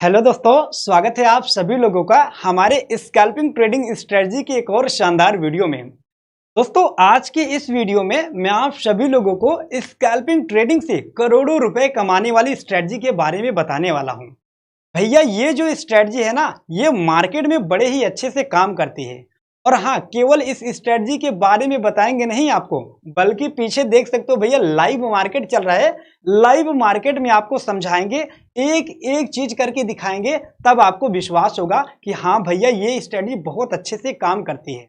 Hello दोस्तों, स्वागत है आप सभी लोगों का हमारे स्कैल्पिंग ट्रेडिंग स्ट्रेटजी की एक और शानदार वीडियो में। दोस्तों, आज की इस वीडियो में मैं आप सभी लोगों को स्कैल्पिंग ट्रेडिंग से करोड़ों रुपए कमाने वाली स्ट्रेटजी के बारे में बताने वाला हूं। भैया, ये जो स्ट्रेटजी है ना, ये मार्केट में बड़े ही अच्छे से काम करती है। और हाँ, केवल इस स्ट्रेटजी के बारे में बताएंगे नहीं आपको, बल्कि पीछे देख सकते हो भैया, लाइव मार्केट चल रहा है। लाइव मार्केट में आपको समझाएंगे, एक एक चीज करके दिखाएंगे, तब आपको विश्वास होगा कि हाँ भैया, ये स्ट्रेटजी बहुत अच्छे से काम करती है।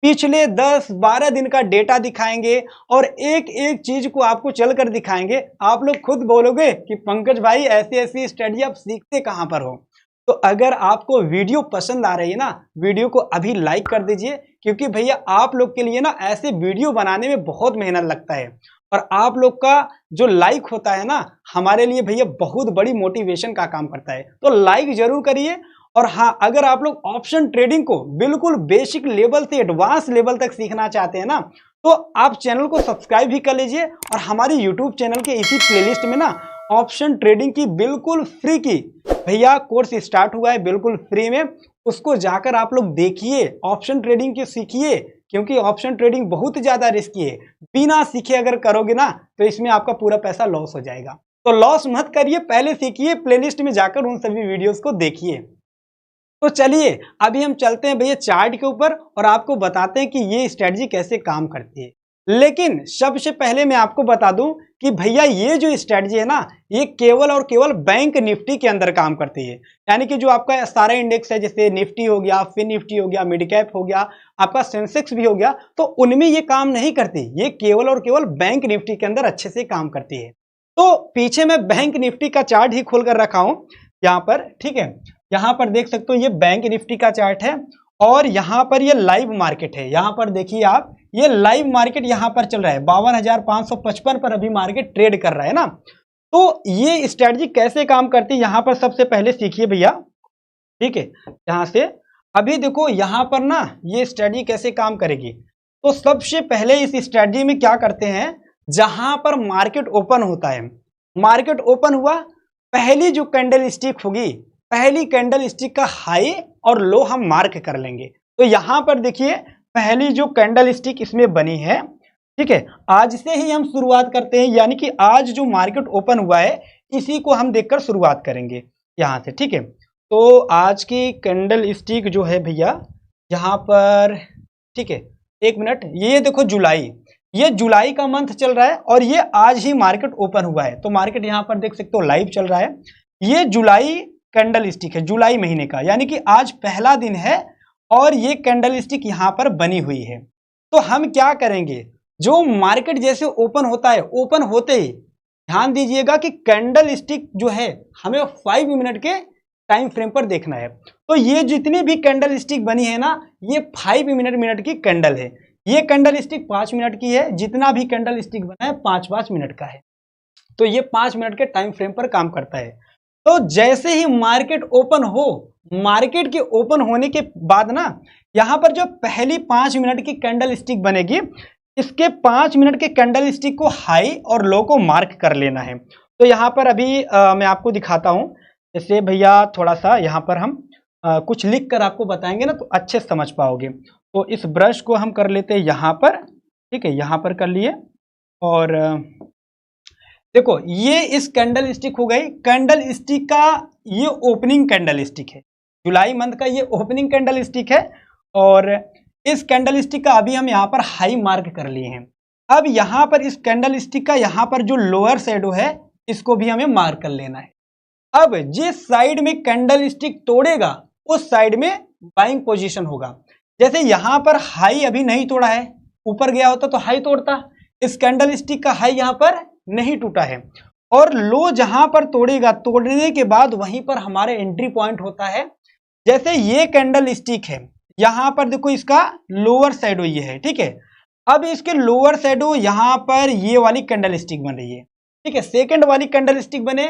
पिछले 10-12 दिन का डेटा दिखाएंगे और एक एक चीज को आपको चलकर दिखाएंगे। आप लोग खुद बोलोगे कि पंकज भाई, ऐसी ऐसी स्ट्रेटजी आप सीखते कहां पर हो। तो अगर आपको वीडियो पसंद आ रही है ना, वीडियो को अभी लाइक कर दीजिए, क्योंकि भैया आप लोग के लिए ना ऐसे वीडियो बनाने में बहुत मेहनत लगता है। और आप लोग का जो लाइक होता है ना, हमारे लिए भैया बहुत बड़ी मोटिवेशन का काम करता है। तो लाइक जरूर करिए। और हाँ, अगर आप लोग ऑप्शन ट्रेडिंग को बिल्कुल बेसिक लेवल से एडवांस लेवल तक सीखना चाहते हैं ना, तो आप चैनल को सब्सक्राइब भी कर लीजिए। और हमारे यूट्यूब चैनल के इसी प्लेलिस्ट में ना ऑप्शन ट्रेडिंग की बिल्कुल फ्री की भैया कोर्स स्टार्ट हुआ है, बिल्कुल फ्री में। उसको जाकर आप लोग देखिए, ऑप्शन ट्रेडिंग की सीखिए, क्योंकि ऑप्शन ट्रेडिंग बहुत ज्यादा रिस्की है। बिना सीखे अगर करोगे ना, तो इसमें आपका पूरा पैसा लॉस हो जाएगा। तो लॉस मत करिए, पहले सीखिए, प्लेलिस्ट में जाकर उन सभी वीडियोस को देखिए। तो चलिए अभी हम चलते हैं भैया चार्ट के ऊपर और आपको बताते हैं कि ये स्ट्रेटजी कैसे काम करती है। लेकिन सबसे पहले मैं आपको बता दूं कि भैया, ये जो स्ट्रेटजी है ना, ये केवल और केवल बैंक निफ्टी के अंदर काम करती है। यानी कि जो आपका सारा इंडेक्स है, जैसे निफ्टी हो गया, फिन निफ्टी हो गया, मिड कैप हो गया, आपका सेंसेक्स भी हो गया, तो उनमें ये काम नहीं करती। ये केवल और केवल बैंक निफ्टी के अंदर अच्छे से काम करती है। तो पीछे मैं बैंक निफ्टी का चार्ट ही खोल कर रखा हूं यहाँ पर, ठीक है। यहाँ पर देख सकते हो, ये बैंक निफ्टी का चार्ट है और यहाँ पर ये लाइव मार्केट है। यहाँ पर देखिए आप, ये लाइव मार्केट यहाँ पर चल रहा है 52,555 पर अभी मार्केट ट्रेड कर रहा है ना। तो ये स्ट्रेटजी कैसे काम करती है, यहाँ पर सबसे पहले सीखिए भैया, ठीक है। यहाँ से अभी देखो, यहाँ पर ना ये स्ट्रेटजी कैसे काम करेगी। तो सबसे पहले इस स्ट्रेटजी में क्या करते हैं, जहां पर मार्केट ओपन होता है, मार्केट ओपन हुआ, पहली जो कैंडल स्टिक होगी, पहली कैंडल स्टिक का हाई और लो हम मार्क कर लेंगे। तो यहां पर देखिए, पहली जो कैंडल स्टिक इसमें बनी है, ठीक है। आज से ही हम शुरुआत करते हैं, यानी कि आज जो मार्केट ओपन हुआ है, इसी को हम देखकर शुरुआत करेंगे यहां से, ठीक है। तो आज की कैंडल स्टिक जो है भैया, यहां पर, ठीक है, एक मिनट, ये देखो जुलाई, ये जुलाई का मंथ चल रहा है और ये आज ही मार्केट ओपन हुआ है। तो मार्केट यहां पर देख सकते हो लाइव चल रहा है। ये जुलाई कैंडल स्टिक है, जुलाई महीने का, यानी कि आज पहला दिन है और ये कैंडल स्टिक यहां पर बनी हुई है। तो हम क्या करेंगे, जो मार्केट जैसे ओपन होता है, ओपन होते ही ध्यान दीजिएगा कि कैंडल स्टिक जो है हमें 5 मिनट के टाइम फ्रेम पर देखना है। तो ये जितनी भी कैंडल स्टिक बनी है ना, ये 5 मिनट की कैंडल है। ये कैंडल स्टिक 5 मिनट की है, जितना भी कैंडल स्टिक बना है 5-5 मिनट का है। तो ये 5 मिनट के टाइम फ्रेम पर काम करता है। तो जैसे ही मार्केट ओपन हो, मार्केट के ओपन होने के बाद ना, यहां पर जो पहली 5 मिनट की कैंडल स्टिक बनेगी, इसके 5 मिनट के कैंडल स्टिक को हाई और लो को मार्क कर लेना है। तो यहां पर अभी मैं आपको दिखाता हूं। जैसे भैया थोड़ा सा यहां पर हम कुछ लिख कर आपको बताएंगे ना, तो अच्छे से समझ पाओगे। तो इस ब्रश को हम कर लेते हैं यहां पर, ठीक है, यहां पर कर लिए। और देखो, ये इस कैंडल स्टिक हो गई, कैंडल स्टिक का ये ओपनिंग कैंडल स्टिक है, जुलाई मंथ का ये ओपनिंग कैंडल स्टिक है। और इस कैंडल स्टिक का अभी हम यहाँ पर हाई मार्क कर लिए हैं। अब यहाँ पर इस कैंडल स्टिक का यहाँ पर जो लोअर शैडो है, इसको भी हमें मार्क कर लेना है। अब जिस साइड में कैंडल स्टिक तोड़ेगा, उस साइड में बाइंग पोजीशन होगा। जैसे यहाँ पर हाई अभी नहीं तोड़ा है, ऊपर गया होता तो हाई तोड़ता। इस कैंडल स्टिक का हाई यहाँ पर नहीं टूटा है, और लो जहां पर तोड़ेगा, तोड़ने के बाद वहीं पर हमारे एंट्री पॉइंट होता है। जैसे ये कैंडल स्टिक है, यहां पर देखो इसका लोअर शैडो ये है, ठीक है। अब इसके लोअर शैडो यहां पर ये वाली कैंडल स्टिक बन रही है, ठीक है। सेकंड वाली कैंडल स्टिक बने,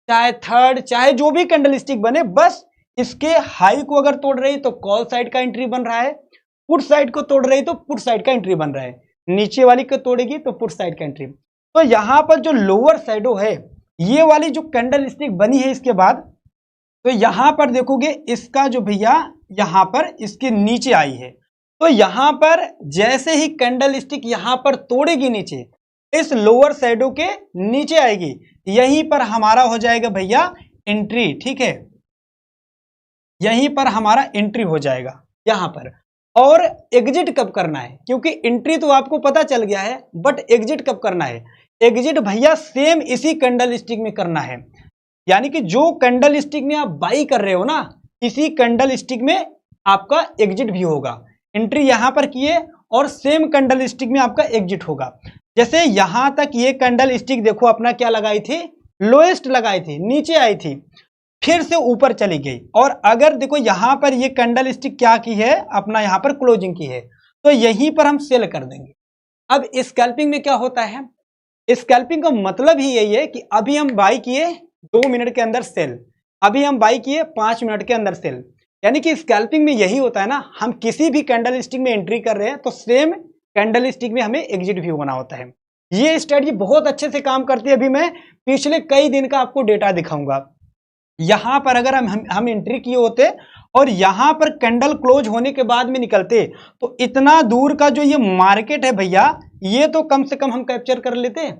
चाहे थर्ड, चाहे जो भी कैंडल स्टिक बने, बस इसके हाई को अगर तोड़ रही तो कॉल साइड का एंट्री बन रहा है, पुट साइड को तोड़ रही तो पुट साइड का एंट्री बन रहा है, नीचे वाली को तोड़ेगी तो पुट साइड का एंट्री। तो यहां पर जो लोअर शैडो है, ये वाली जो कैंडल स्टिक बनी है इसके बाद, तो यहां पर देखोगे इसका जो भैया यहां पर इसके नीचे आई है, तो यहां पर जैसे ही कैंडल स्टिक यहां पर तोड़ेगी नीचे, इस लोअर शैडो के नीचे आएगी, यहीं पर हमारा हो जाएगा भैया एंट्री। ठीक है, यहीं पर हमारा एंट्री हो जाएगा यहां पर। और एग्जिट कब करना है, क्योंकि एंट्री तो आपको पता चल गया है, बट एग्जिट कब करना है? एग्जिट भैया सेम इसी कैंडल स्टिक में करना है, यानी कि जो कैंडल स्टिक में आप बाई कर रहे हो ना, इसी कैंडल स्टिक में आपका एग्जिट भी होगा। एंट्री यहां पर किए और सेम कैंडल स्टिक में आपका एग्जिट होगा। जैसे यहां तक ये कैंडल स्टिक देखो अपना क्या लगाई थी, लोएस्ट लगाई थी, नीचे आई थी, फिर से ऊपर चली गई। और अगर देखो यहां पर ये कैंडल स्टिक क्या की है, अपना यहां पर क्लोजिंग की है, तो यहीं पर हम सेल कर देंगे। अब स्कैल्पिंग में क्या होता है, स्कैल्पिंग का मतलब ही यही है कि अभी हम बाई किए 2 मिनट के अंदर सेल, अभी हम बाई किए 5 मिनट के अंदर सेल। यानी कि स्कैल्पिंग में यही होता है ना, हम किसी भी कैंडल स्टिक में एंट्री कर रहे हैं तो सेम कैंडल स्टिक में हमें एग्जिट भी होना होता है। ये स्ट्रेटजी बहुत अच्छे से काम करती है। अभी मैं पिछले कई दिन का आपको डेटा दिखाऊंगा। यहां पर अगर हम एंट्री किए होते और यहां पर कैंडल क्लोज होने के बाद में निकलते, तो इतना दूर का जो ये मार्केट है भैया, ये तो कम से कम हम कैप्चर कर लेते।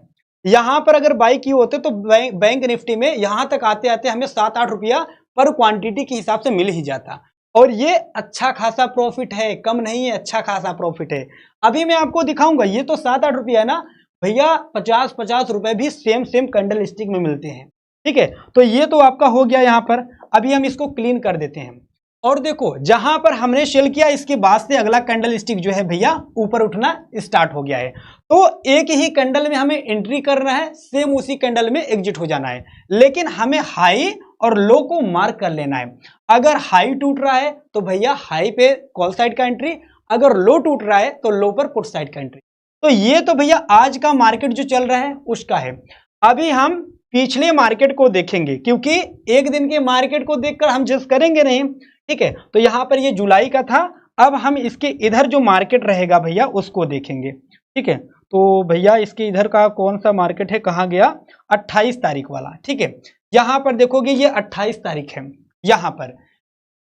यहां पर अगर बाई किए होते तो बैंक निफ्टी में यहां तक आते आते हमें 7-8 रुपया पर क्वांटिटी के हिसाब से मिल ही जाता। और ये अच्छा खासा प्रॉफिट है, कम नहीं है, अच्छा खासा प्रॉफिट है। अभी मैं आपको दिखाऊंगा, ये तो 7-8 रुपया है ना भैया, 50-50 रुपए भी सेम कैंडल स्टिक में मिलते हैं। ठीक है, तो ये तो आपका हो गया यहां पर। अभी हम इसको क्लीन कर देते हैं और देखो जहां पर हमने सेल किया इसके बाद से अगला कैंडल स्टिक जो है भैया ऊपर उठना स्टार्ट हो गया है। तो एक ही कैंडल में हमें एंट्री करना है, सेम उसी कैंडल में एग्जिट हो जाना है, लेकिन हमें हाई और लो को मार्क कर लेना है। अगर हाई टूट रहा है तो भैया हाई पे कॉल साइड का एंट्री, अगर लो टूट रहा है तो लो पर पुट साइड का एंट्री। तो ये तो भैया आज का मार्केट जो चल रहा है उसका है। अभी हम पिछले मार्केट को देखेंगे, क्योंकि एक दिन के मार्केट को देखकर हम जज करेंगे नहीं। ठीक है, तो यहां पर ये जुलाई का था, अब हम इसके इधर जो मार्केट रहेगा भैया उसको देखेंगे। ठीक है, तो भैया इसके इधर का कौन सा मार्केट है, कहां गया, 28 तारीख वाला। ठीक है, यहां पर देखोगे ये 28 तारीख है। यहां पर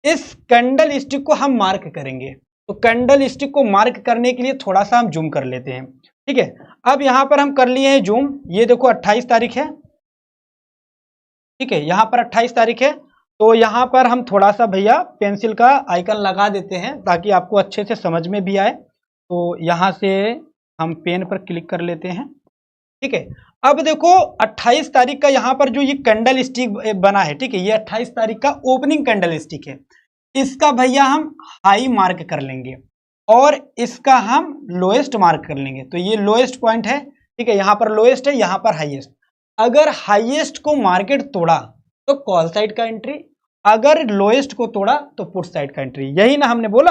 इस कैंडल स्टिक को हम मार्क करेंगे, तो कैंडल स्टिक को मार्क करने के लिए थोड़ा सा हम जूम कर लेते हैं। ठीक है, अब यहां पर हम कर लिए हैं जूम, ये देखो 28 तारीख है। ठीक है, यहां पर 28 तारीख है, तो यहां पर हम थोड़ा सा भैया पेंसिल का आइकन लगा देते हैं ताकि आपको अच्छे से समझ में भी आए। तो यहां से हम पेन पर क्लिक कर लेते हैं। ठीक है, अब देखो 28 तारीख का यहां पर जो ये कैंडल स्टिक बना है, ठीक है, ये 28 तारीख का ओपनिंग कैंडल स्टिक है। इसका भैया हम हाई मार्क कर लेंगे और इसका हम लोएस्ट मार्क कर लेंगे। तो ये लोएस्ट पॉइंट है। ठीक है, यहां पर लोएस्ट है, यहां पर हाईएस्ट। अगर हाईएस्ट को मार्केट तोड़ा तो कॉल साइड का एंट्री, अगर लोएस्ट को तोड़ा तो पुट साइड का एंट्री। यही ना हमने बोला।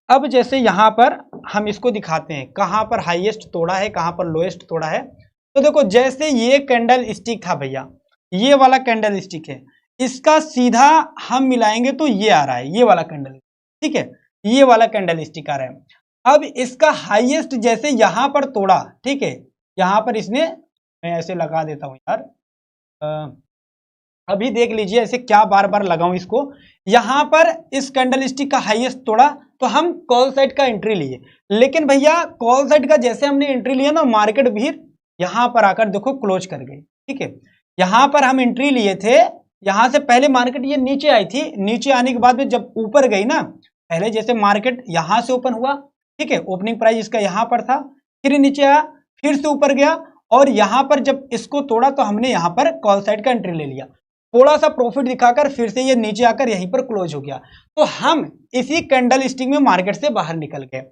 अब जैसे यहां पर हम इसको दिखाते हैं कहां पर हाईएस्ट तोड़ा है, कहां पर लोएस्ट तोड़ा है। तो देखो जैसे ये कैंडल स्टिक था भैया, ये वाला कैंडल स्टिक है, इसका सीधा हम मिलाएंगे तो ये आ रहा है, ये वाला कैंडल। ठीक है, ये वाला कैंडल स्टिक आ रहा है। अब इसका हाईएस्ट जैसे यहां पर तोड़ा, ठीक है, यहां पर इसने, मैं ऐसे लगा देता हूं यार, अभी देख लीजिए ऐसे क्या बार बार लगाऊं इसको। यहां पर इस कैंडल स्टिक का हाईएस्ट तोड़ा तो हम कॉल साइड का एंट्री लिए, लेकिन भैया कॉल साइड का जैसे हमने एंट्री लिया ना, मार्केट भी यहां पर आकर देखो क्लोज कर गई। ठीक है, यहां पर हम एंट्री लिए थे, यहां से पहले मार्केट ये नीचे आई थी, नीचे आने के बाद में जब ऊपर गई ना, पहले जैसे मार्केट यहां से ओपन हुआ, ठीक है, ओपनिंग प्राइस इसका यहां पर था, फिर नीचे आया, फिर से ऊपर गया, और यहां पर जब इसको तोड़ा तो हमने यहां पर कॉल साइड का एंट्री ले लिया, थोड़ा सा प्रॉफिट दिखाकर फिर से ये नीचे आकर यहीं पर क्लोज हो गया। तो हम इसी कैंडल स्टिक में मार्केट से बाहर निकल गए।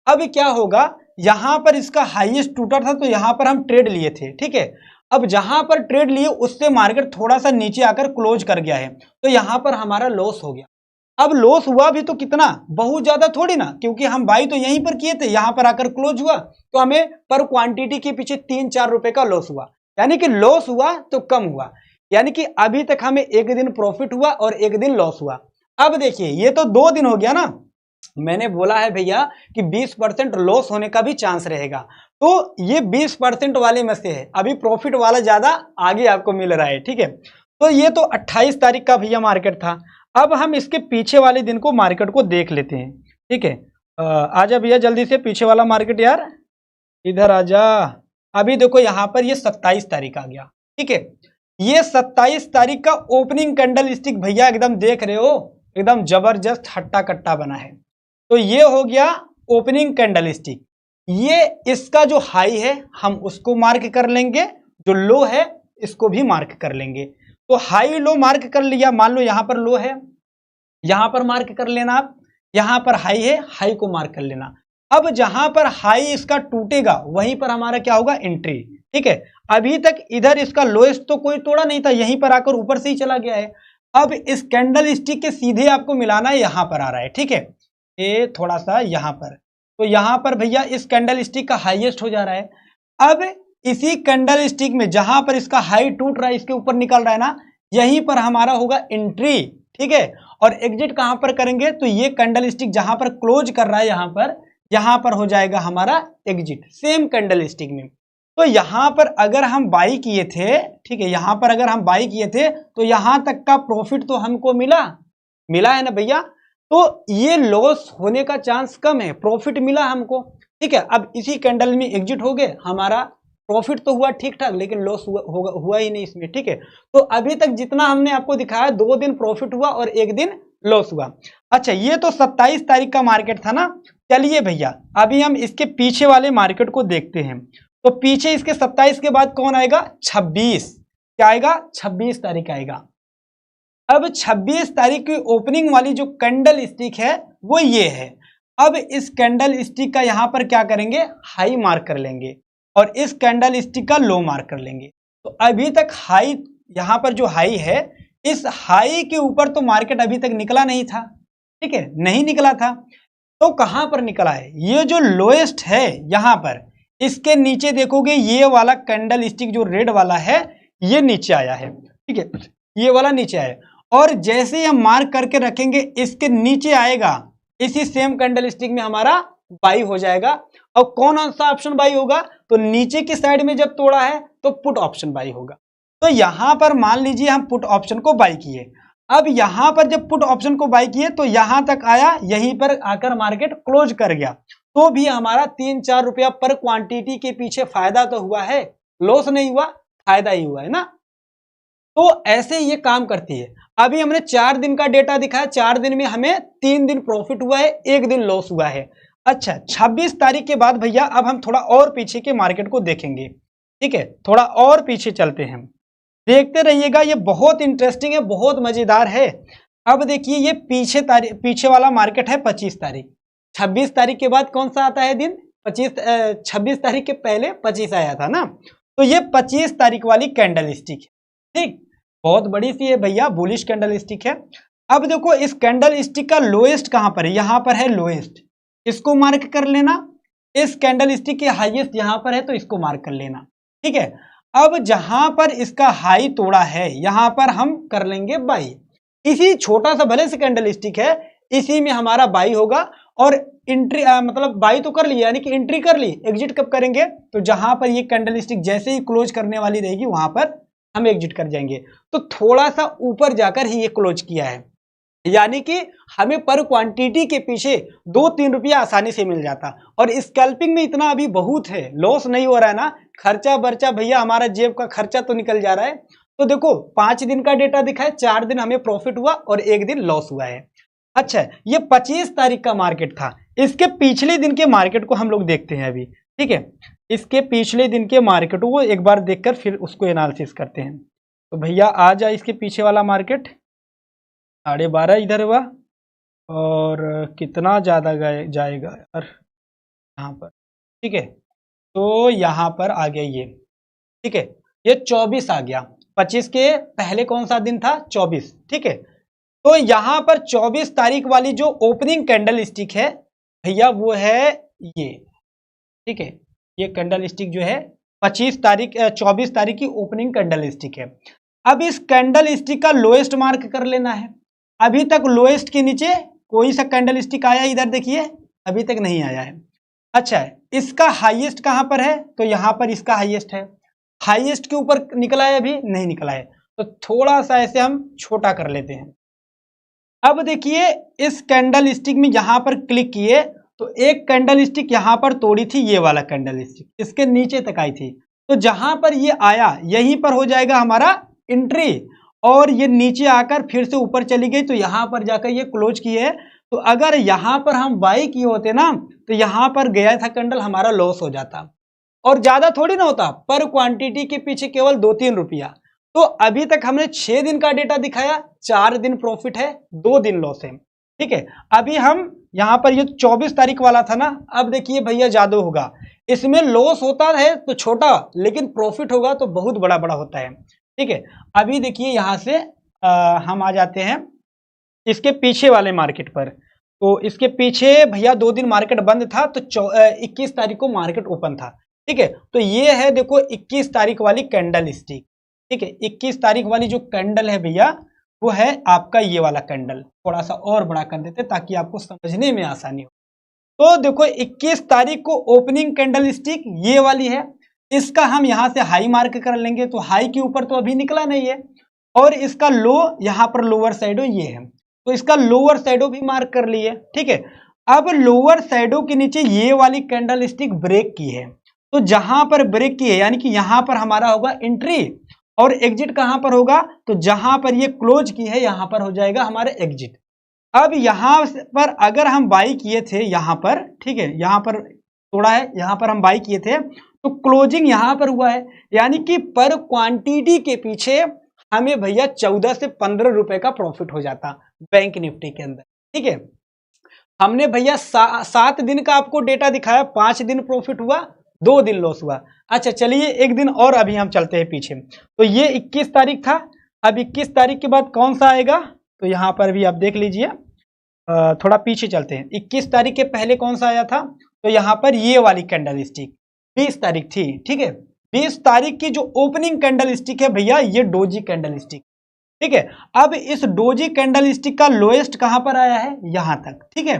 अब क्या होगा, यहां पर इसका हाईएस्ट टूटा था तो यहां पर हम ट्रेड लिए थे। ठीक है, अब जहां पर ट्रेड लिए उससे मार्केट थोड़ा सा नीचे आकर क्लोज कर गया है, तो यहां पर हमारा लॉस हो गया। अब लॉस हुआ भी तो कितना, बहुत ज्यादा थोड़ी ना, क्योंकि हम बाई तो यहीं पर किए थे, यहां पर आकर क्लोज हुआ तो हमें पर क्वांटिटी के पीछे 3-4 रुपए का लॉस हुआ। यानी कि लॉस हुआ तो कम हुआ, यानी कि अभी तक हमें एक दिन प्रॉफिट हुआ और एक दिन लॉस हुआ। अब देखिए ये तो 2 दिन हो गया ना, मैंने बोला है भैया कि 20% लॉस होने का भी चांस रहेगा, तो ये 20% वाले में से है, अभी प्रॉफिट वाला ज्यादा आगे आपको मिल रहा है। ठीक है, तो ये तो 28 तारीख का भैया मार्केट था। अब हम इसके पीछे वाले दिन को मार्केट को देख लेते हैं। ठीक है, आजा भैया जल्दी से पीछे वाला मार्केट यार, इधर आजा। अभी देखो यहाँ पर ये 27 तारीख आ गया। ठीक है, ये 27 तारीख का ओपनिंग कैंडल स्टिक भैया एकदम देख रहे हो, एकदम जबरदस्त हट्टा कट्टा बना है। तो ये हो गया ओपनिंग कैंडल स्टिक। ये इसका जो हाई है हम उसको मार्क कर लेंगे, जो लो है इसको भी मार्क कर लेंगे। तो हाई लो मार्क कर लिया, मान लो यहाँ पर लो है, यहाँ पर मार्क कर लेना आप, यहाँ पर हाई है, हाई को मार्क कर लेना। अब जहां पर हाई इसका टूटेगा वहीं पर हमारा क्या होगा, एंट्री। ठीक है, अभी तक इधर इसका लोएस्ट तो कोई तोड़ा नहीं था, यहीं पर आकर ऊपर से ही चला गया है। अब इस कैंडल स्टिक के सीधे आपको मिलाना है, यहां पर आ रहा है। ठीक है, ये थोड़ा सा यहां पर, तो यहां पर भैया इस कैंडल स्टिक का हाईएस्ट हो जा रहा है। अब इसी कैंडल स्टिक में जहां पर इसका हाई टूट रहा है, इसके ऊपर निकल रहा है ना, यहीं पर हमारा होगा एंट्री। ठीक है, और एग्जिट कहां पर करेंगे, तो ये कैंडल स्टिक जहां पर क्लोज कर रहा है यहां पर हो जाएगा हमारा एग्जिट, सेम कैंडल स्टिक में। तो यहां पर अगर हम बाई किए थे, ठीक है, यहां पर अगर हम बाई किए थे तो यहां तक का प्रॉफिट तो हमको मिला है ना भैया। तो ये लॉस होने का चांस कम है, प्रॉफिट मिला हमको। ठीक है, अब इसी कैंडल में एग्जिट हो गए, हमारा प्रॉफिट तो हुआ ठीक ठाक, लेकिन लॉस हुआ ही नहीं इसमें। ठीक है, तो अभी तक जितना हमने आपको दिखाया, 2 दिन प्रॉफिट हुआ और 1 दिन लॉस हुआ। अच्छा, ये तो 27 तारीख का मार्केट था ना। चलिए भैया अभी हम इसके पीछे वाले मार्केट को देखते हैं। तो पीछे इसके 27 के बाद कौन आएगा, 26। क्या आएगा, 26 तारीख आएगा। अब 26 तारीख की ओपनिंग वाली जो कैंडल स्टिक है वो ये है। अब इस कैंडल स्टिक का यहां पर क्या करेंगे, हाई मार्क कर लेंगे और इस कैंडल स्टिक का लो मार्क कर लेंगे। तो अभी तक हाई, यहां पर जो हाई है, इस हाई के ऊपर तो मार्केट अभी तक निकला नहीं था। ठीक है, नहीं निकला था। तो कहां पर निकला है, ये जो लोएस्ट है यहां पर, इसके नीचे देखोगे ये वाला कैंडल स्टिक जो रेड वाला है ये नीचे आया है। ठीक है, ये वाला नीचे आया, और जैसे हम मार्क करके रखेंगे इसके नीचे आएगा, इसी सेम कैंडल स्टिक में हमारा बाई हो जाएगा। और कौन सा ऑप्शन बाई होगा, तो नीचे की साइड में जब तोड़ा है तो पुट ऑप्शन बाई होगा। तो यहां पर मान लीजिए हम पुट ऑप्शन को बाई किए। अब यहां पर जब पुट ऑप्शन को बाई किए तो यहां तक आया, यहीं पर आकर मार्केट क्लोज कर गया, तो भी हमारा 3-4 रुपया पर क्वांटिटी के पीछे फायदा तो हुआ है, लॉस नहीं हुआ, फायदा ही हुआ है ना। तो ऐसे ये काम करती है। अभी हमने 4 दिन का डेटा दिखाया, 4 दिन में हमें 3 दिन प्रॉफिट हुआ है, 1 दिन लॉस हुआ है। अच्छा, 26 तारीख के बाद भैया अब हम थोड़ा और पीछे के मार्केट को देखेंगे। ठीक है, थोड़ा और पीछे चलते हैं, देखते रहिएगा, ये बहुत इंटरेस्टिंग है, बहुत मजेदार है। अब देखिए ये पीछे वाला मार्केट है 25 तारीख। 26 तारीख के बाद कौन सा आता है दिन, 26 तारीख के पहले 25 आया था ना। तो ये 25 तारीख वाली कैंडल स्टिक है। ठीक, बहुत बड़ी सी है भैया, बुलिश कैंडल स्टिक है। अब देखो इस कैंडल स्टिक का लोएस्ट कहां पर है, यहां पर है लोएस्ट, इसको मार्क कर लेना। इस कैंडल स्टिक के हाईएस्ट यहां पर है तो इसको मार्क कर लेना। ठीक है, अब जहां पर इसका हाई तोड़ा है यहां पर हम कर लेंगे बाई। इसी छोटा सा भले से कैंडल स्टिक है, इसी में हमारा बाई होगा। और एंट्री मतलब बाई तो कर ली, यानी कि एंट्री कर ली। एग्जिट कब करेंगे, तो जहां पर ये कैंडल स्टिक जैसे ही क्लोज करने वाली रहेगी वहां पर हम एग्जिट कर जाएंगे। तो थोड़ा सा ऊपर जाकर ही ये क्लोज किया है, यानी कि हमें पर क्वांटिटी के पीछे 2-3 रुपया आसानी से मिल जाता। और स्कैल्पिंग में इतना अभी बहुत है, लॉस नहीं हो रहा है ना, खर्चा बर्चा भैया, हमारा जेब का खर्चा तो निकल जा रहा है। तो देखो 5 दिन का डेटा दिखाए, 4 दिन हमें प्रॉफिट हुआ और 1 दिन लॉस हुआ है। अच्छा, ये 25 तारीख का मार्केट था। इसके पिछले दिन के मार्केट को हम लोग देखते हैं अभी। ठीक है, इसके पिछले दिन के मार्केट को एक बार देखकर फिर उसको एनालिसिस करते हैं। तो भैया आ जाए इसके पीछे वाला मार्केट, 12.5 इधर हुआ, और कितना ज़्यादा जाएगा यार यहाँ पर। ठीक है, तो यहाँ पर आ गया ये। ठीक है, ये 24 आ गया, 25 के पहले कौन सा दिन था, 24। ठीक है, तो यहाँ पर 24 तारीख वाली जो ओपनिंग कैंडल स्टिक है भैया वो है ये। ठीक है, ये कैंडल स्टिक जो है 24 तारीख की ओपनिंग कैंडल स्टिक है। अब इस कैंडल स्टिक का लोएस्ट मार्क कर लेना है। अभी तक लोएस्ट के नीचे कोई सा कैंडल स्टिक आया, इधर देखिए अभी तक नहीं आया है। अच्छा, इसका हाईएस्ट कहां पर है, तो यहां पर इसका हाईएस्ट है। हाईएस्ट के ऊपर निकला है, अभी नहीं निकला है। तो थोड़ा सा ऐसे हम छोटा कर लेते हैं। अब देखिए इस कैंडल स्टिक में यहाँ पर क्लिक किए तो एक कैंडल स्टिक यहाँ पर तोड़ी थी, ये वाला कैंडल स्टिक इसके नीचे तक आई थी। तो जहां पर ये आया यहीं पर हो जाएगा हमारा एंट्री, और ये नीचे आकर फिर से ऊपर चली गई तो यहाँ पर जाकर ये क्लोज किए है। तो अगर यहाँ पर हम बाई किए होते ना तो यहाँ पर गया था कैंडल, हमारा लॉस हो जाता और ज्यादा थोड़ी ना होता, पर क्वांटिटी के पीछे केवल 2-3 रुपया। तो अभी तक हमने 6 दिन का डेटा दिखाया, 4 दिन प्रॉफिट है, 2 दिन लॉस है। ठीक है, अभी हम यहाँ पर ये 24 तारीख वाला था ना, अब देखिए भैया जादू होगा, इसमें लॉस होता है तो छोटा, लेकिन प्रॉफिट होगा तो बहुत बड़ा बड़ा होता है। ठीक है, अभी देखिए यहाँ से हम आ जाते हैं इसके पीछे वाले मार्केट पर। तो इसके पीछे भैया 2 दिन मार्केट बंद था, तो 21 तारीख को मार्केट ओपन था। ठीक है, तो ये है देखो 21 तारीख वाली कैंडल स्टिक। ठीक है, 21 तारीख वाली जो कैंडल है भैया वो है आपका ये वाला कैंडल। थोड़ा सा और बड़ा कर देते ताकि आपको समझने में आसानी हो। तो देखो 21 तारीख को ओपनिंग कैंडल स्टिक ये वाली है, इसका हम यहां से हाई मार्क कर लेंगे। तो हाई के ऊपर तो अभी निकला नहीं है, और इसका लो यहाँ पर लोअर साइडो ये है, तो इसका लोअर साइडो भी मार्क कर लिए। ठीक है, अब लोअर साइडो के नीचे ये वाली कैंडल स्टिक ब्रेक की है, तो जहां पर ब्रेक की है यानी कि यहां पर हमारा होगा एंट्री, और एग्जिट कहां पर होगा, तो जहां पर ये क्लोज की है यहां पर हो जाएगा हमारे एग्जिट। अब यहां पर अगर हम बाई किए थे यहां पर, ठीक है, यहां पर थोड़ा है, यहां पर हम बाई किए थे तो क्लोजिंग यहां पर हुआ है, यानी कि पर क्वांटिटी के पीछे हमें भैया 14 से 15 रुपए का प्रॉफिट हो जाता बैंक निफ्टी के अंदर। ठीक है, हमने भैया 7 दिन का आपको डेटा दिखाया, 5 दिन प्रॉफिट हुआ, 2 दिन लॉस हुआ। अच्छा चलिए एक दिन और अभी हम चलते हैं पीछे। तो ये 21 तारीख था, अब 21 तारीख के बाद कौन सा आएगा, तो यहाँ पर भी आप देख लीजिए, थोड़ा पीछे चलते हैं। 21 तारीख के पहले कौन सा आया था, तो यहाँ पर ये वाली कैंडल स्टिक 20 तारीख थी। ठीक है, 20 तारीख की जो ओपनिंग कैंडल स्टिक है भैया ये डोजी कैंडल स्टिक। ठीक है, अब इस डोजी कैंडल स्टिक का लोएस्ट कहां पर आया है, यहां तक। ठीक है,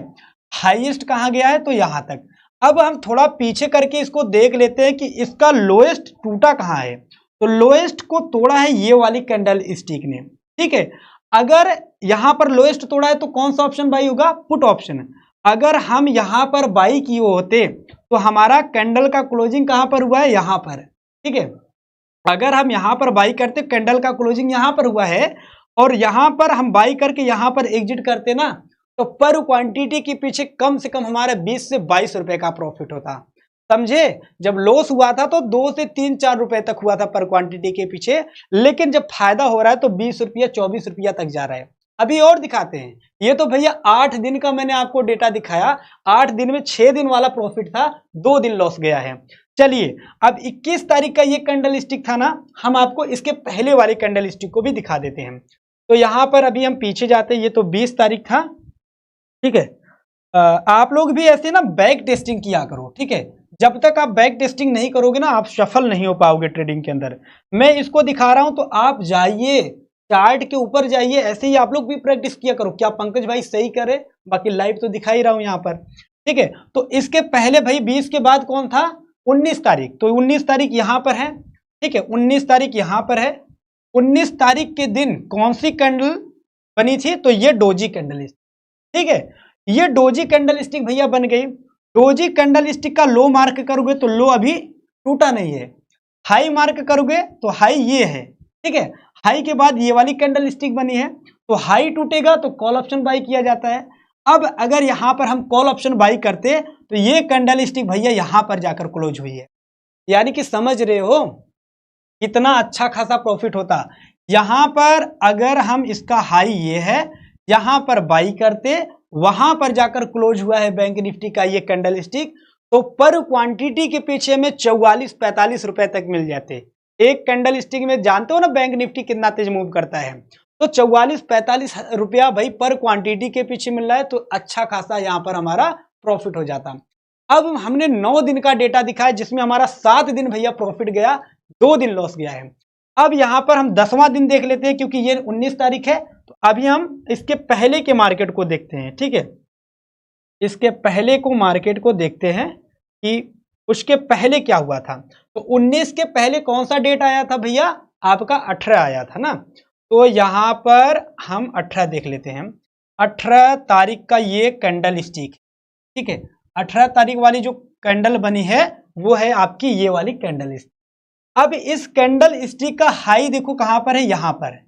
हाईएस्ट कहां गया है, तो यहां तक। अब हम थोड़ा पीछे करके इसको देख लेते हैं कि इसका लोएस्ट टूटा कहां है। तो लोएस्ट को तोड़ा है ये वाली कैंडल स्टिक ने। ठीक है, अगर यहां पर लोएस्ट तोड़ा है तो कौन सा ऑप्शन बाई होगा, पुट ऑप्शन। अगर हम यहां पर बाई किए होते तो हमारा कैंडल का क्लोजिंग कहां पर हुआ है, यहां पर। ठीक है, अगर हम यहां पर बाई करते, कैंडल का क्लोजिंग यहां पर हुआ है, और यहां पर हम बाई करके यहां पर एग्जिट करते ना, तो पर क्वांटिटी के पीछे कम से कम हमारा 20 से 22 रुपए का प्रॉफिट होता। समझे, जब लॉस हुआ था तो 2 से 3-4 रुपए तक हुआ था पर क्वांटिटी के पीछे, लेकिन जब फायदा हो रहा है तो 20 रुपया 24 रुपया तक जा रहा है। अभी और दिखाते हैं, ये तो भैया 8 दिन का मैंने आपको डेटा दिखाया, 8 दिन में 6 दिन वाला प्रॉफिट था, 2 दिन लॉस गया है। चलिए अब 21 तारीख का ये कैंडल स्टिक था ना, हम आपको इसके पहले वाले कैंडल स्टिक को भी दिखा देते हैं। तो यहां पर अभी हम पीछे जाते हैं, ये तो 20 तारीख था। ठीक है, आप लोग भी ऐसे ना बैक टेस्टिंग किया करो। ठीक है, जब तक आप बैक टेस्टिंग नहीं करोगे ना आप सफल नहीं हो पाओगे ट्रेडिंग के अंदर। मैं इसको दिखा रहा हूं तो आप जाइए चार्ट के ऊपर जाइए, ऐसे ही आप लोग भी प्रैक्टिस किया करो। क्या पंकज भाई सही करे, बाकी लाइव तो दिखा ही रहा हूं यहाँ पर। ठीक है, तो इसके पहले भाई 20 के बाद कौन था, 19 तारीख। तो 19 तारीख यहां पर है। ठीक है, 19 तारीख यहां पर है। 19 तारीख के दिन कौन सी कैंडल बनी थी, तो ये डोजी कैंडल स्टिक। ठीक है, ये डोजी कैंडल स्टिक भैया बन गई। डोजी कैंडल स्टिक का लो मार्क करोगे तो लो अभी टूटा नहीं है, हाई मार्क करोगे तो हाई ये है। ठीक है, हाई के बाद ये वाली कैंडल स्टिक बनी है, तो हाई टूटेगा तो कॉल ऑप्शन बाई किया जाता है। अब अगर यहां पर हम कॉल ऑप्शन बाई करते तो ये कैंडल स्टिक भैया यहां पर जाकर क्लोज हुई है, यानी कि समझ रहे हो कितना अच्छा खासा प्रॉफिट होता। यहां पर अगर हम इसका हाई ये है, यहां पर बाई करते, वहां पर जाकर क्लोज हुआ है बैंक निफ्टी का ये कैंडल स्टिक, तो पर क्वांटिटी के पीछे में 44-45 रुपए तक मिल जाते। एक कैंडल स्टिक में जानते हो ना बैंक निफ्टी कितना तेज मूव करता है, तो 44-45 रुपया भाई पर क्वांटिटी के पीछे मिल रहा है, तो अच्छा खासा यहां पर हमारा प्रॉफिट हो जाता। अब हमने 9 दिन का डेटा दिखाया जिसमें हमारा 7 दिन भैया प्रॉफिट गया, 2 दिन लॉस गया है। अब यहां पर हम 10वां दिन देख लेते हैं, क्योंकि ये 19 तारीख है। तो अभी हम इसके पहले के मार्केट को देखते हैं। ठीक है, इसके पहले को मार्केट को देखते हैं कि उसके पहले क्या हुआ था। तो 19 के पहले कौन सा डेट आया था भैया, आपका 18 आया था ना। तो यहाँ पर हम 18 देख लेते हैं। 18 तारीख का ये कैंडल स्टिक, ठीक है, 18 तारीख वाली जो कैंडल बनी है वो है आपकी ये वाली कैंडल स्टिक। अब इस कैंडल स्टिक का हाई देखो कहां पर है, यहां पर है।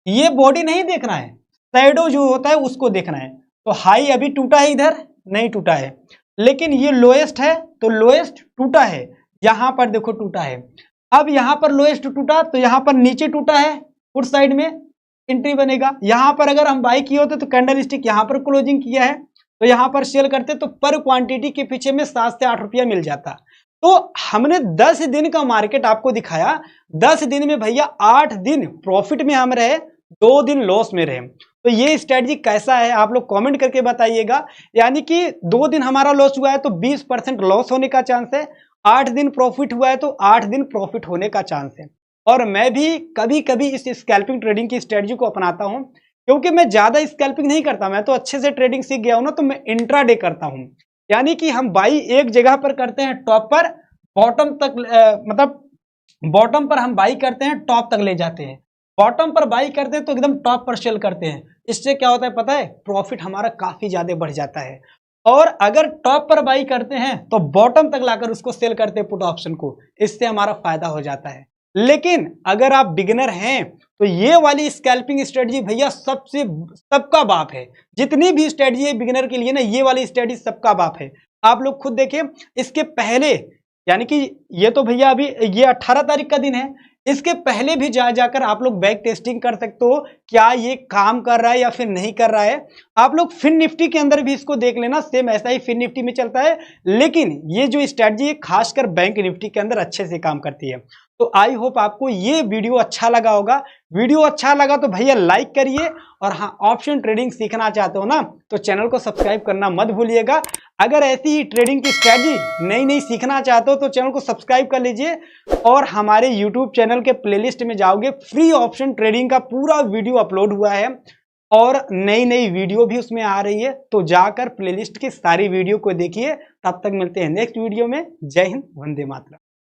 ये बॉडी नहीं देखना है, शैडो जो होता है उसको देखना है। तो हाई अभी टूटा है, इधर नहीं टूटा है, लेकिन ये लोएस्ट है तो लोएस्ट टूटा है, यहां पर देखो टूटा है। अब यहां पर लोएस्ट टूटा तो यहां पर नीचे टूटा है, फुट साइड में एंट्री बनेगा। यहां पर अगर हम बाई किए होते तो कैंडल स्टिक यहां पर क्लोजिंग किया है तो यहां पर सेल करते तो पर क्वांटिटी के पीछे में 7 से 8 रुपया मिल जाता। तो हमने 10 दिन का मार्केट आपको दिखाया, 10 दिन में भैया 8 दिन प्रॉफिट में हम रहे, 2 दिन लॉस में रहे। तो ये स्ट्रेटजी कैसा है आप लोग कमेंट करके बताइएगा। यानी कि 2 दिन हमारा लॉस हुआ है तो 20% लॉस होने का चांस है, 8 दिन प्रॉफिट हुआ है तो 8 दिन प्रॉफिट होने का चांस है। और मैं भी कभी कभी इस स्कैल्पिंग ट्रेडिंग की स्ट्रेटजी को अपनाता हूं, क्योंकि मैं ज्यादा स्कैल्पिंग नहीं करता, मैं तो अच्छे से ट्रेडिंग सीख गया हूं ना, तो मैं इंट्राडे करता हूं। यानी कि हम बाई एक जगह पर करते हैं टॉप पर, बॉटम तक मतलब बॉटम पर हम बाई करते हैं, टॉप तक ले जाते हैं, बॉटम पर बाई करते हैं तो एकदम टॉप पर सेल करते हैं। इससे क्या होता है पता है, प्रॉफिट हमारा काफी ज्यादा बढ़ जाता है। और अगर टॉप पर बाई करते हैं तो बॉटम तक लाकर उसको सेल करते हैं पुट ऑप्शन को, इससे हमारा फायदा हो जाता है। लेकिन अगर आप बिगिनर हैं तो ये वाली स्कैल्पिंग स्ट्रेटजी भैया सबका बाप है। जितनी भी स्ट्रेटजी है बिगिनर के लिए ना, ये वाली स्ट्रेटजी सबका बाप है। आप लोग खुद देखिए, इसके पहले यानी कि ये तो भैया अभी ये 18 तारीख का दिन है, इसके पहले भी जाकर आप लोग बैक टेस्टिंग कर सकते हो, क्या ये काम कर रहा है या फिर नहीं कर रहा है। आप लोग फिन निफ्टी के अंदर भी इसको देख लेना, सेम ऐसा ही फिन निफ्टी में चलता है, लेकिन ये जो स्ट्रेटजी है खासकर बैंक निफ्टी के अंदर अच्छे से काम करती है। तो आई होप आपको ये वीडियो अच्छा लगा होगा। वीडियो अच्छा लगा तो भैया लाइक करिए, और हाँ, ऑप्शन ट्रेडिंग सीखना चाहते हो ना तो चैनल को सब्सक्राइब करना मत भूलिएगा। अगर ऐसी ही ट्रेडिंग की स्ट्रेटजी नई नई सीखना चाहते हो तो चैनल को सब्सक्राइब कर लीजिए, और हमारे यूट्यूब चैनल के प्लेलिस्ट में जाओगे, फ्री ऑप्शन ट्रेडिंग का पूरा वीडियो अपलोड हुआ है और नई नई वीडियो भी उसमें आ रही है। तो जाकर प्लेलिस्ट की सारी वीडियो को देखिए। तब तक मिलते हैं नेक्स्ट वीडियो में। जय हिंद, वंदे मातरम।